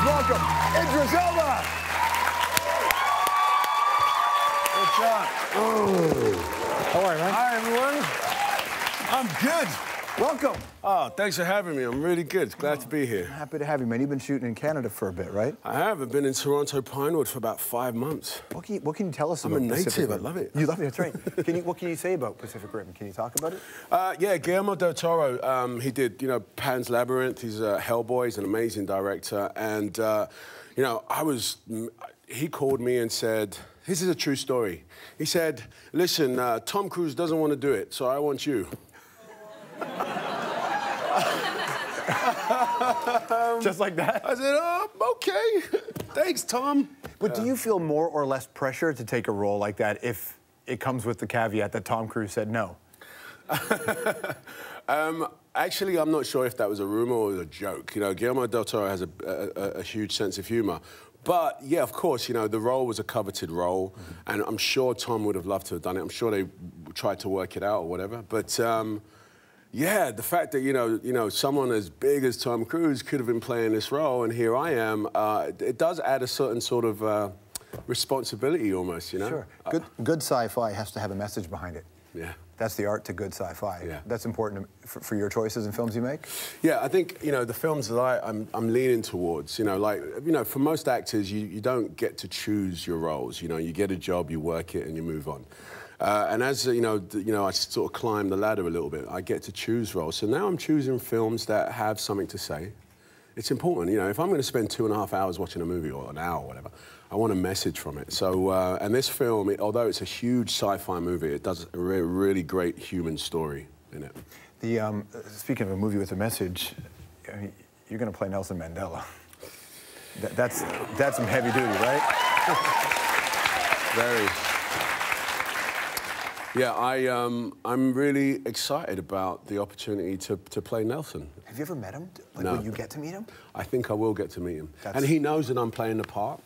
Please welcome Idris Elba. What's up? Oh. How are you, man? Hi, everyone. I'm good. Welcome. Oh, thanks for having me. I'm really good. Glad to be here. Happy to have you, man. You've been shooting in Canada for a bit, right? I have. I've been in Toronto Pinewood for about 5 months. What can you tell us about I'm a native. Pacific Rim? I love it. You love it, that's right. What can you say about Pacific Rim? Can you talk about it? Yeah, Guillermo del Toro. He did, Pan's Labyrinth. He's Hellboy. He's an amazing director. And, he called me and said, this is a true story. He said, listen, Tom Cruise doesn't want to do it, so I want you. Just like that? I said, oh, okay. Thanks, Tom. But do you feel more or less pressure to take a role like that if it comes with the caveat that Tom Cruise said no? Actually, I'm not sure if that was a rumor or a joke. Guillermo del Toro has a huge sense of humor. But, yeah, of course, the role was a coveted role, and I'm sure Tom would have loved to have done it. I'm sure they tried to work it out or whatever. But, yeah, the fact that, someone as big as Tom Cruise could have been playing this role, and here I am, it does add a certain sort of responsibility almost, Sure. Good sci-fi has to have a message behind it. Yeah. That's the art to good sci-fi. Yeah. That's important for your choices in films you make? Yeah, I think, the films that I'm leaning towards, for most actors, you don't get to choose your roles. You get a job, you work it, and you move on. And as, I sort of climb the ladder a little bit, I get to choose roles. So now I'm choosing films that have something to say. It's important, if I'm going to spend 2.5 hours watching a movie, or an hour or whatever, I want a message from it. So, and this film, although it's a huge sci-fi movie, it does a really great human story in it. Speaking of a movie with a message, you're going to play Nelson Mandela. That's some heavy duty, right? Very. Yeah, I'm really excited about the opportunity to play Nelson. Have you ever met him? Like, No. will you get to meet him? I think I will get to meet him. And he knows that I'm playing the part.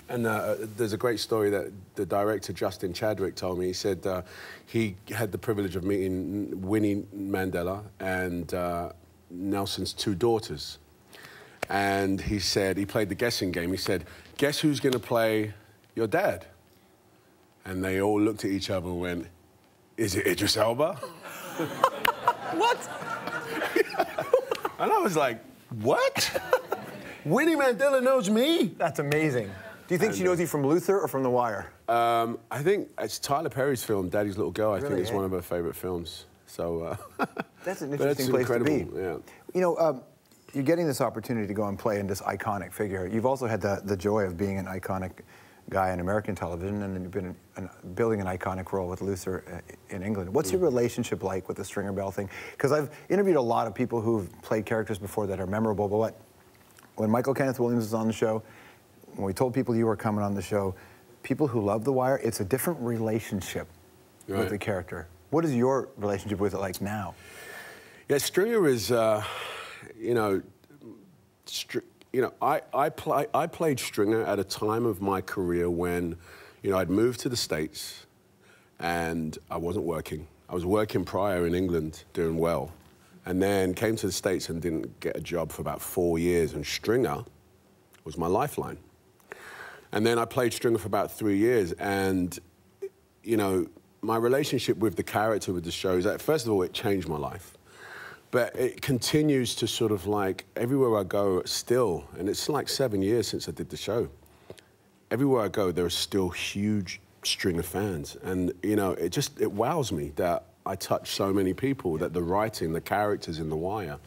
And there's a great story that the director, Justin Chadwick, told me. He said he had the privilege of meeting Winnie Mandela and Nelson's 2 daughters. And he said, he played the guessing game. He said, guess who's going to play your dad? And they all looked at each other and went, is it Idris Elba? What? And I was like, what? Winnie Mandela knows me? That's amazing. Do you think she knows you from Luther or from The Wire? I think it's Tyler Perry's film, Daddy's Little Girl. I think it's one of her favorite films. So that's an interesting place to be. Yeah. You're getting this opportunity to go and play in this iconic figure. You've also had the joy of being an iconic guy in American television, and then you've been building an iconic role with Luther in England. What's your relationship like with the Stringer Bell thing? Because I've interviewed a lot of people who've played characters before that are memorable, but when Michael Kenneth Williams was on the show, when we told people you were coming on the show, people who love The Wire, it's a different relationship with the character. What is your relationship with it like now? Yeah, Stringer is, I played Stringer at a time of my career when, I'd moved to the States and I wasn't working. I was working prior in England, doing well, and then came to the States and didn't get a job for about 4 years, and Stringer was my lifeline. And then I played Stringer for about 3 years, and, my relationship with the character, with the show, is that, first of all, it changed my life. But it continues to sort of like, everywhere I go still, and it's like 7 years since I did the show, everywhere I go, there are still huge Stringer fans. And, it wows me that I touch so many people, that the writing, the characters in The Wire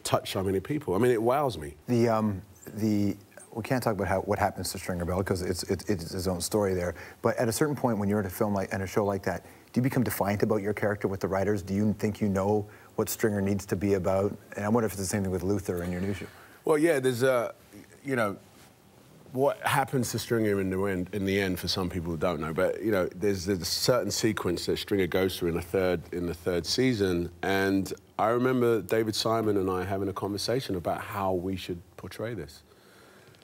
touch so many people. I mean, it wows me. We can't talk about what happens to Stringer Bell because it's his own story there. But at a certain point, when you're at a film and a show like that, do you become defiant about your character with the writers? Do you think you know what Stringer needs to be about? And I wonder if it's the same thing with Luther in your new show. Well, yeah, there's what happens to Stringer in the end for some people who don't know. But there's a certain sequence that Stringer goes through in the third season, and I remember David Simon and I having a conversation about how we should portray this.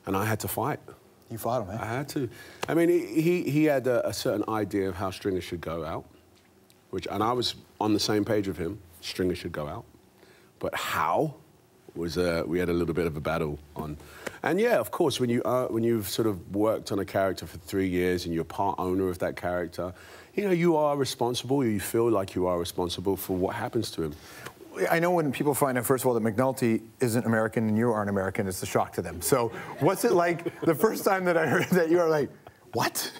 And I had to fight. You fought him, eh? I had to. I mean, he had a certain idea of how Stringer should go out, and I was on the same page with him. Stringer should go out. But how was we had a little bit of a battle on. And yeah, of course, when you've sort of worked on a character for 3 years and you're part owner of that character, you know, you are responsible, you feel like you are responsible for what happens to him. I know when people find out, first of all, that McNulty isn't American and you aren't American, it's a shock to them. So what's it like the first time that I heard that you are like, what?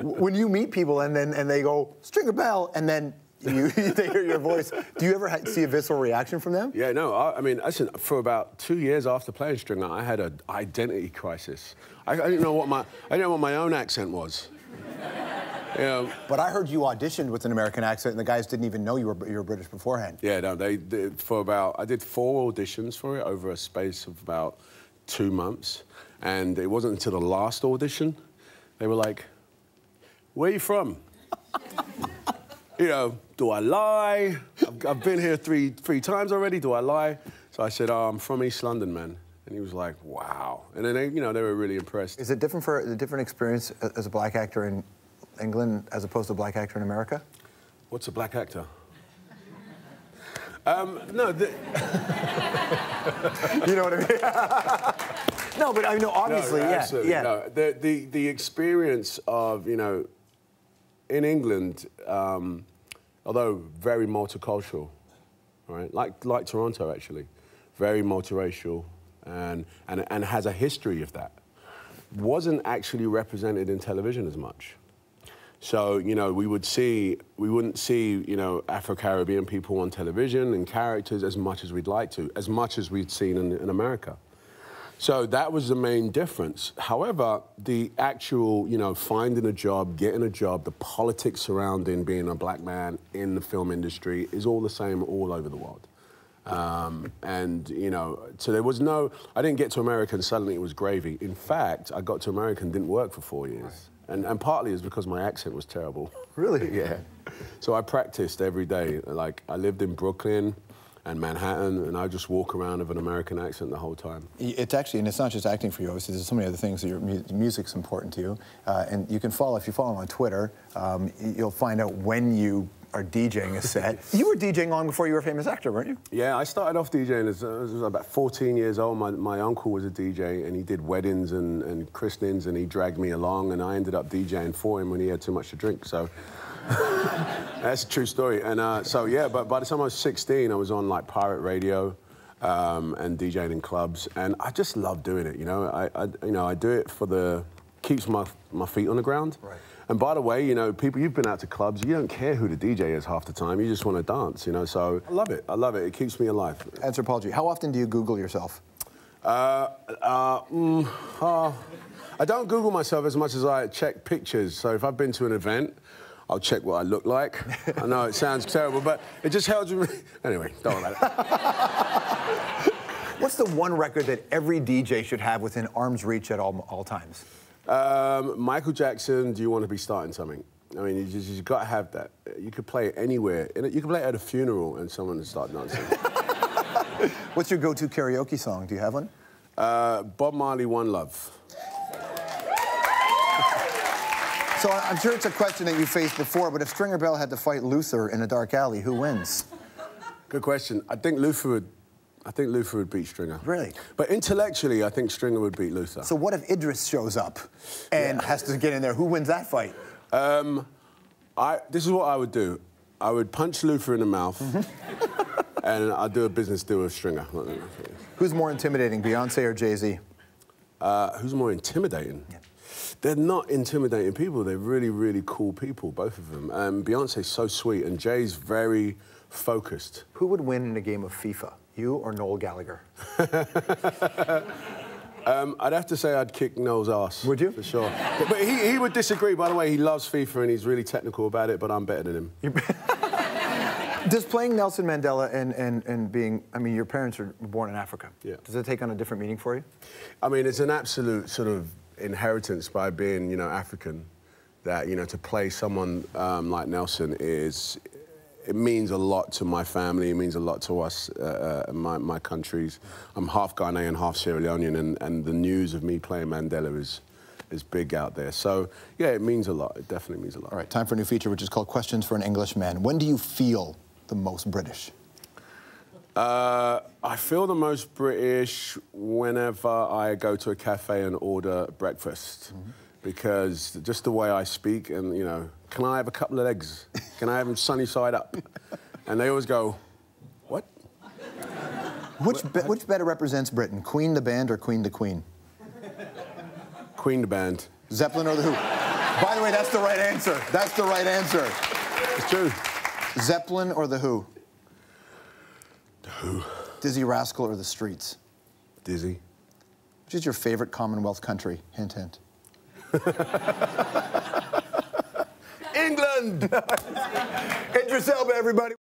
When you meet people and they go, Stringer Bell, and then they hear your voice, do you ever see a visceral reaction from them? Yeah, no, I mean, listen, for about 2 years after playing Stringer, I had an identity crisis. I didn't know what my own accent was. You know, but I heard you auditioned with an American accent, and the guys didn't even know you were British beforehand. Yeah, no, I did 4 auditions for it over a space of about 2 months, and it wasn't until the last audition they were like, "Where are you from?" You know, do I lie? I've been here three times already. Do I lie? So I said, "Oh, I'm from East London, man." And he was like, "Wow!" And then they were really impressed. Is it different for a different experience as a black actor in England as opposed to a black actor in America? What's a black actor? No. You know what I mean? No, but I know obviously, no, yeah. Absolutely, yeah. No. The experience of, you know, in England, although very multicultural, right? Like Toronto actually, very multiracial, and has a history of that, wasn't actually represented in television as much. So, you know, we wouldn't see, you know, Afro-Caribbean people on television and characters as much as we'd like to, as much as we'd seen in America. So that was the main difference. However, the actual, you know, finding a job, getting a job, the politics surrounding being a black man in the film industry is all the same all over the world. And, you know, so there was no, I didn't get to America and suddenly it was gravy. In fact, I got to America and didn't work for 4 years. Right. And partly it's because my accent was terrible. Really? Yeah. So I practiced every day. Like, I lived in Brooklyn and Manhattan, and I just walk around with an American accent the whole time. It's actually, and it's not just acting for you, obviously, there's so many other things that your music's important to you. And you can follow, if you follow him on Twitter, you'll find out when you are DJing a set. You were DJing long before you were a famous actor, weren't you? Yeah, I started off DJing as I was about 14 years old. My uncle was a DJ, and he did weddings and christenings, and he dragged me along, and I ended up DJing for him when he had too much to drink, so... That's a true story. And so, yeah, but by the time I was 16, I was on, like, pirate radio and DJing in clubs, and I just love doing it, you know? I do it for the... keeps my feet on the ground. Right. And by the way, you know, people, you've been out to clubs, you don't care who the DJ is half the time, you just want to dance, you know, so I love it, it keeps me alive. Anthropology, how often do you Google yourself? I don't Google myself as much as I check pictures, so if I've been to an event, I'll check what I look like. I know it sounds terrible, but it just helps me. Anyway, don't worry about it. What's the one record that every DJ should have within arm's reach at all times? Michael Jackson, Do You Want to Be Starting Something? I mean, you've got to have that. You could play it anywhere. You could play it at a funeral and someone would start dancing. What's your go-to karaoke song? Do you have one? Bob Marley, One Love. So I'm sure it's a question that you faced before, but if Stringer Bell had to fight Luther in a dark alley, who wins? Good question. I think Luther would beat Stringer. Really? But intellectually, I think Stringer would beat Luther. So what if Idris shows up and has to get in there? Who wins that fight? This is what I would do. I would punch Luther in the mouth, and I'd do a business deal with Stringer. Who's more intimidating, Beyonce or Jay-Z? Who's more intimidating? Yeah. They're not intimidating people. They're really, really cool people, both of them. Beyonce's so sweet, and Jay's very focused. Who would win in a game of FIFA? You or Noel Gallagher? I'd have to say I'd kick Noel's ass. Would you? For sure. But he would disagree. By the way, he loves FIFA and he's really technical about it, but I'm better than him. Does playing Nelson Mandela and being, I mean, your parents were born in Africa. Yeah. Does it take on a different meaning for you? I mean, it's an absolute sort of inheritance by being, you know, African, that, you know, to play someone like Nelson it means a lot to my family, it means a lot to us, my countries. I'm half Ghanaian, half Sierra Leonean, and the news of me playing Mandela is big out there. So, yeah, it means a lot. It definitely means a lot. All right, time for a new feature, which is called Questions for an Englishman. When do you feel the most British? I feel the most British whenever I go to a cafe and order breakfast. Because just the way I speak and, you know, can I have a couple of eggs? Can I have them sunny side up? And they always go, what? Which better represents Britain, Queen the band or Queen the Queen? Queen the band. Zeppelin or The Who? By the way, that's the right answer. That's the right answer. It's true. Zeppelin or The Who? The Who. Dizzy Rascal or The Streets? Dizzy. Which is your favorite Commonwealth country? Hint, hint. England! Idris Elba, everybody.